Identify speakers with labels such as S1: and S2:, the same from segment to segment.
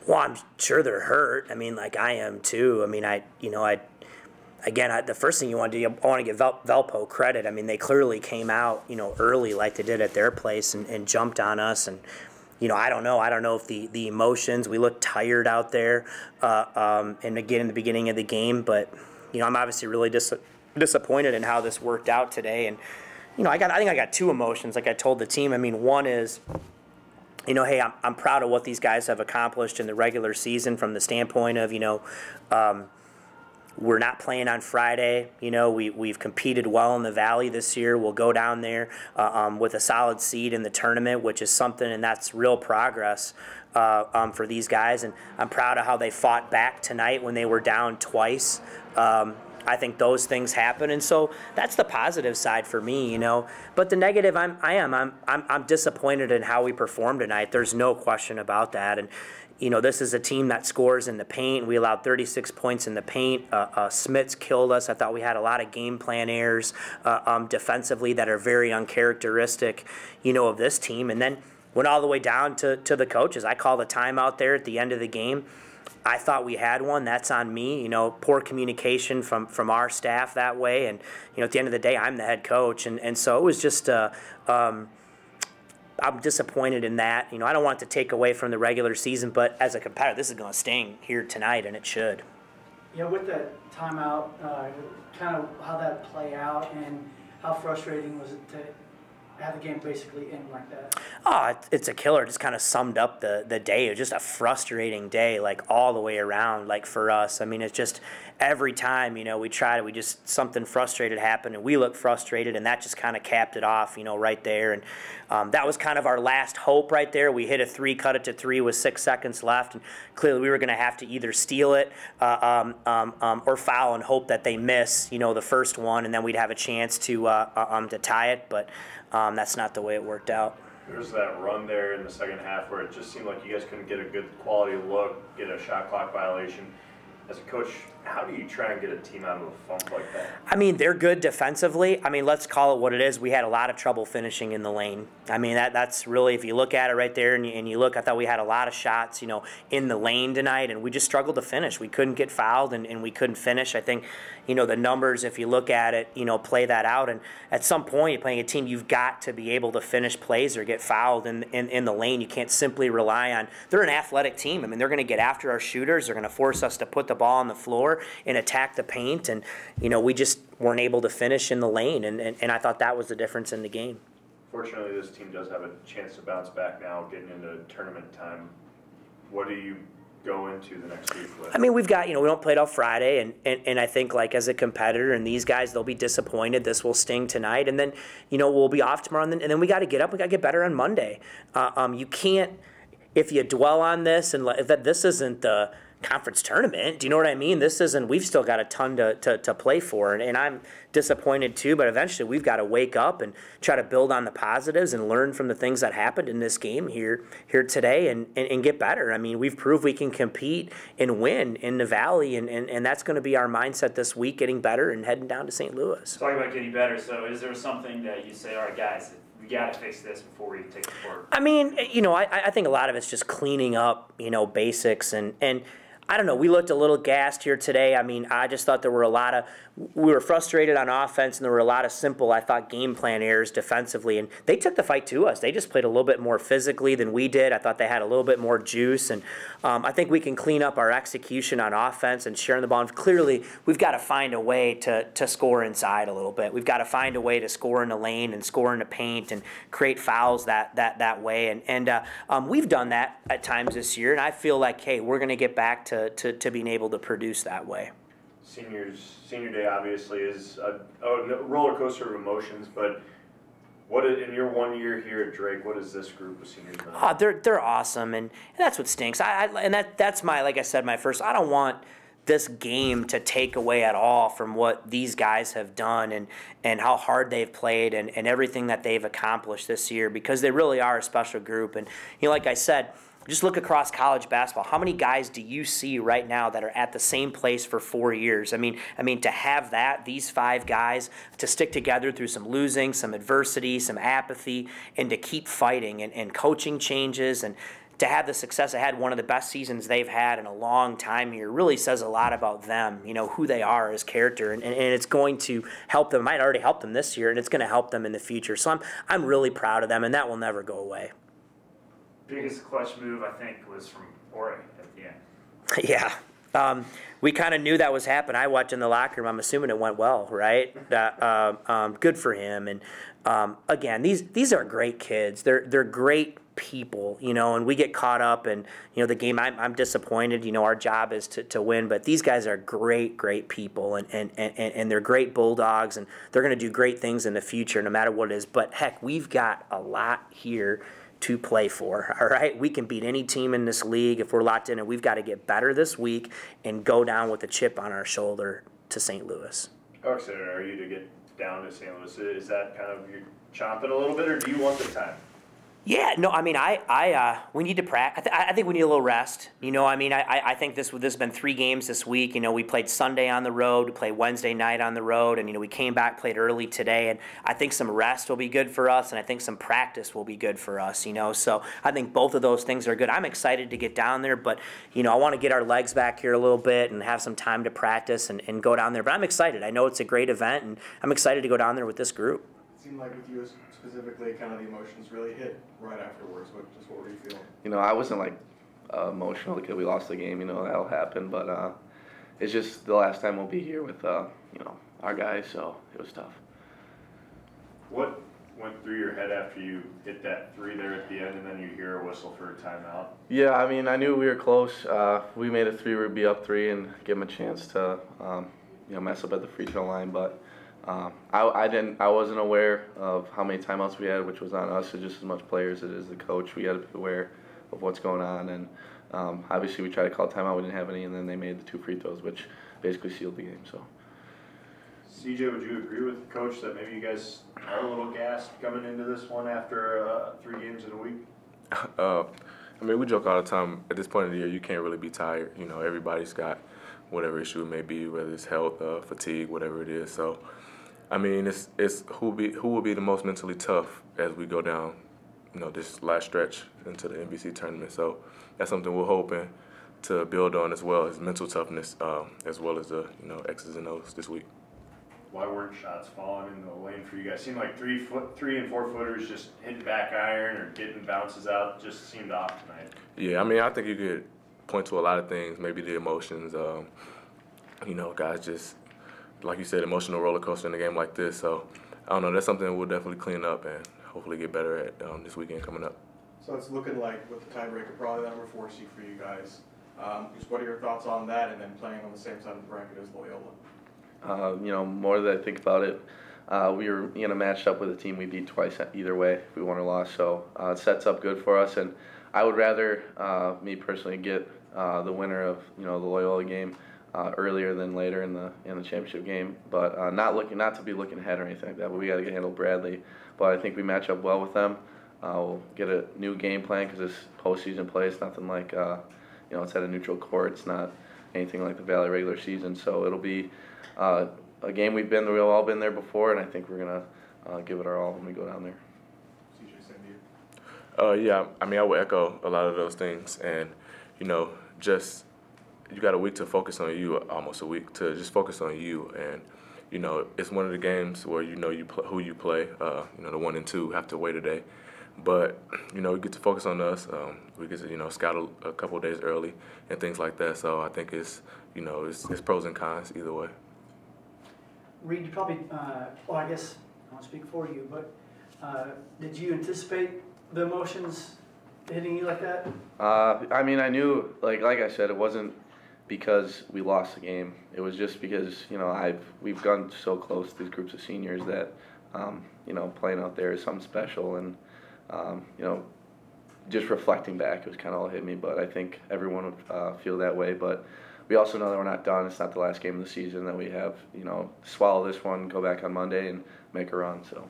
S1: Well, I'm sure they're hurt. I mean, like I am too. I mean, the first thing you want to do, I want to give Valpo credit. I mean, they clearly came out, early like they did at their place and jumped on us. And, I don't know if the emotions, we looked tired out there, and again in the beginning of the game. But, I'm obviously really disappointed in how this worked out today. And, I think I got two emotions, like I told the team. I mean, one is, hey, I'm proud of what these guys have accomplished in the regular season from the standpoint of, we're not playing on Friday. We've competed well in the Valley this year. We'll go down there with a solid seed in the tournament, which is something, and that's real progress for these guys. And I'm proud of how they fought back tonight when they were down twice. I think those things happen, and so that's the positive side for me, But the negative, I'm disappointed in how we performed tonight. There's no question about that, and this is a team that scores in the paint. We allowed 36 points in the paint. Smits killed us. I thought we had a lot of game plan errors defensively that are very uncharacteristic, of this team. And then went all the way down to the coaches. I called a timeout there at the end of the game. I thought we had one. That's on me. Poor communication from our staff that way. And, at the end of the day, I'm the head coach. And so it was just I'm disappointed in that. I don't want it to take away from the regular season, but as a competitor, this is going to sting here tonight, and it should.
S2: Yeah, with that timeout, kind of how that play out and how frustrating was it to have the game basically end like that?
S1: Oh, it's a killer. It just kind of summed up the day. It was just a frustrating day, like all the way around, like for us. I mean, it's just every time, something frustrated happened, and we looked frustrated, and that just kind of capped it off, right there. And that was kind of our last hope right there. We hit a three, cut it to three with 6 seconds left, and clearly we were going to have to either steal it or foul and hope that they miss, the first one, and then we'd have a chance to tie it. But that's not the way it worked out.
S3: There was that run there in the second half where it just seemed like you guys couldn't get a good quality look, get a shot clock violation. As a coach, how do you try and get a team out of a funk like that?
S1: I mean, they're good defensively. I mean, let's call it what it is. We had a lot of trouble finishing in the lane. I mean, that's really, if you look at it right there and you look, I thought we had a lot of shots, in the lane tonight, and we just struggled to finish. We couldn't get fouled, and we couldn't finish. I think, the numbers, if you look at it, play that out. And at some point, you're playing a team, you've got to be able to finish plays or get fouled in the lane. You can't simply rely on – they're an athletic team. I mean, they're going to get after our shooters. They're going to force us to put the ball on the floor and attack the paint. And, we just weren't able to finish in the lane. And I thought that was the difference in the game.
S3: Fortunately, this team does have a chance to bounce back now, getting into tournament time. What do you go into the next week with?
S1: I mean, we've got, we don't play till Friday, and I think, like, as a competitor, and these guys, they'll be disappointed. This will sting tonight, and then, we'll be off tomorrow, and then we got to get up. We got to get better on Monday. You can't, if you dwell on this, and that this isn't the conference tournament. Do you know what I mean? This isn't. We've still got a ton to play for, and I'm disappointed too. But eventually, we've got to wake up and try to build on the positives and learn from the things that happened in this game here today, and get better. I mean, we've proved we can compete and win in the Valley, and that's going to be our mindset this week: getting better and heading down to St. Louis.
S4: Talking about getting better. So, is there something that you say, all right, guys, we got to fix this before we take the court?
S1: I mean, I think a lot of it's just cleaning up, basics and. I don't know. We looked a little gassed here today. I mean, I just thought there were we were frustrated on offense, and there were a lot of simple, I thought, game plan errors defensively. And they took the fight to us. They just played a little bit more physically than we did. I thought they had a little bit more juice. And I think we can clean up our execution on offense and sharing the ball. And clearly, we've got to find a way to score inside a little bit. We've got to find a way to score in the lane and score in the paint and create fouls that way. And we've done that at times this year. And I feel like, hey, we're going to get back to being able to produce that way.
S3: Senior day obviously is a roller coaster of emotions, but in your 1 year here at Drake, what is this group of seniors been?
S1: Oh, they're awesome, and that's what stinks. That's my, like I said, my first. I don't want this game to take away at all from what these guys have done and how hard they've played and everything that they've accomplished this year, because they really are a special group. And like I said, just look across college basketball. How many guys do you see right now that are at the same place for 4 years? I mean, to have these 5 guys to stick together through some losing, some adversity, some apathy, and to keep fighting and coaching changes and to have the success they had, one of the best seasons they've had in a long time here, really says a lot about them, who they are as character, and it's going to help them. It might already help them this year, and it's going to help them in the future. So I'm really proud of them, and that will never go away.
S4: Biggest clutch move, I think, was from Ori at the end.
S1: Yeah. We kind of knew that was happening. I watched in the locker room. I'm assuming it went well, right? Good for him. And again, these are great kids. They're great people, and we get caught up in, the game. I'm disappointed. Our job is to win, but these guys are great people, and they're great Bulldogs, and they're going to do great things in the future, no matter what it is. But heck, we've got a lot here to play for, all right? We can beat any team in this league if we're locked in, and we've got to get better this week and go down with a chip on our shoulder to St. Louis.
S3: How excited are you to get down to St. Louis? Is that kind of, you're chomping a little bit, or do you want the time?
S1: Yeah, no, I mean, we need to practice. I think we need a little rest. I think this has been 3 games this week. We played Sunday on the road, we played Wednesday night on the road, and, we came back, played early today, and I think some rest will be good for us, and I think some practice will be good for us, So I think both of those things are good. I'm excited to get down there, but, I want to get our legs back here a little bit and have some time to practice and go down there. But I'm excited. I know it's a great event, and I'm excited to go down there with this group.
S5: It seemed like with you specifically, kind of the emotions really hit right afterwards. What were you feeling?
S6: I wasn't emotional because we lost the game. That'll happen. But it's just the last time we'll be here with our guys, so it was tough.
S3: What went through your head after you hit that 3 there at the end, and then you hear a whistle for a timeout?
S6: Yeah, I knew we were close. We made a 3, we'd be up 3, and give them a chance to mess up at the free throw line, but. I wasn't aware of how many timeouts we had, which was on us. It's just as much players as it is the coach. We had to be aware of what's going on, and obviously we tried to call timeout. We didn't have any, and then they made the 2 free throws, which basically sealed the game. So,
S3: CJ, would you agree with the coach that maybe you guys are a little gassed coming into this one after 3 games in a week?
S7: We joke all the time. At this point of the year, you can't really be tired. Everybody's got whatever issue it may be, whether it's health, fatigue, whatever it is. So. It's who will be the most mentally tough as we go down, this last stretch into the NBC tournament. So that's something we're hoping to build on, as well as mental toughness, as well as the X's and O's this week.
S3: Why weren't shots falling in the lane for you guys? Seemed like 3 and 4 footers just hitting back iron or getting bounces out. Just seemed off tonight.
S7: Yeah, I think you could point to a lot of things. Maybe the emotions. Guys just. Like you said, emotional roller coaster in a game like this. So, I don't know, that's something we'll definitely clean up and hopefully get better at this weekend coming up.
S5: So it's looking like with the tiebreaker, probably the number 4 seed for you guys. Just what are your thoughts on that, and then playing on the same side of the bracket as Loyola?
S6: More that I think about it, we were matched up with a team we beat twice either way if we won or lost. So it sets up good for us, and I would rather, me personally, get the winner of the Loyola game earlier than later in the championship game, but not to be looking ahead or anything like that. But we got to handle Bradley. But I think we match up well with them. We'll get a new game plan because this postseason play is nothing like it's at a neutral court. It's not anything like the Valley regular season. So it'll be a game we've all been there before, and I think we're gonna give it our all when we go down there.
S5: CJ, same to you.
S7: Yeah, I would echo a lot of those things, and just. You got a week to focus on you, almost a week to just focus on you, and it's one of the games where who you play. The 1 and 2 have to wait a day, but we get to focus on us. We get to scout a couple of days early and things like that. So I think it's pros and cons either way.
S2: Reed, you probably, I guess I won't speak for you, but did you anticipate the emotions hitting you like that?
S6: I knew, like I said, it wasn't because we lost the game. It was just because we've gone so close to these groups of seniors that playing out there is something special, and just reflecting back, it was kind of all hit me. But I think everyone would feel that way. But we also know that we're not done. It's not the last game of the season. That we have swallow this one, go back on Monday, and make a run. So,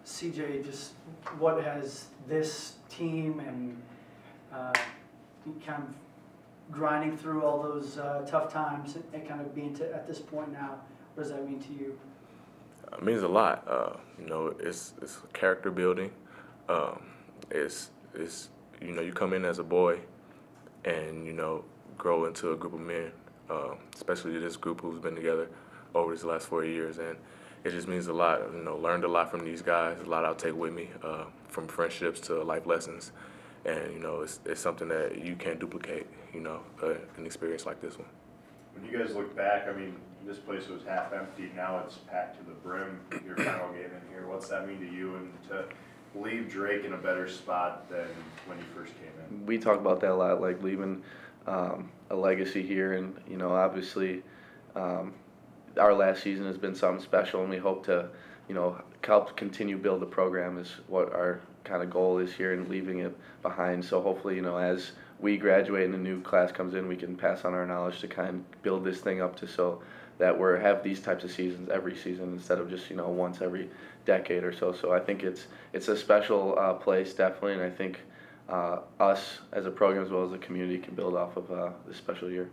S2: CJ, just what has this team and kind of grinding through all those tough times and kind of being at this point now, what does that mean to you?
S7: It means a lot. It's character building. It's you know, you come in as a boy and, you know, grow into a group of men, especially this group who's been together over these last 4 years. And it just means a lot, you know, learned a lot from these guys, a lot I'll take with me, from friendships to life lessons. And, you know, it's something that you can't duplicate, you know, an experience like this one.
S3: When you guys look back, I mean, this place was half empty, now it's packed to the brim, your final game in here. What's that mean to you, and to leave Drake in a better spot than when you first came in?
S6: We talk about that a lot, like leaving a legacy here, and you know, obviously, our last season has been something special, and we hope to, you know, help continue build the program is what our kind of goal is here, and leaving it behind. So hopefully, you know, as we graduate and a new class comes in, we can pass on our knowledge to kind of build this thing up to so that we have these types of seasons every season instead of just, you know, once every decade or so. So I think it's a special place, definitely, and I think us as a program as well as the community can build off of this special year.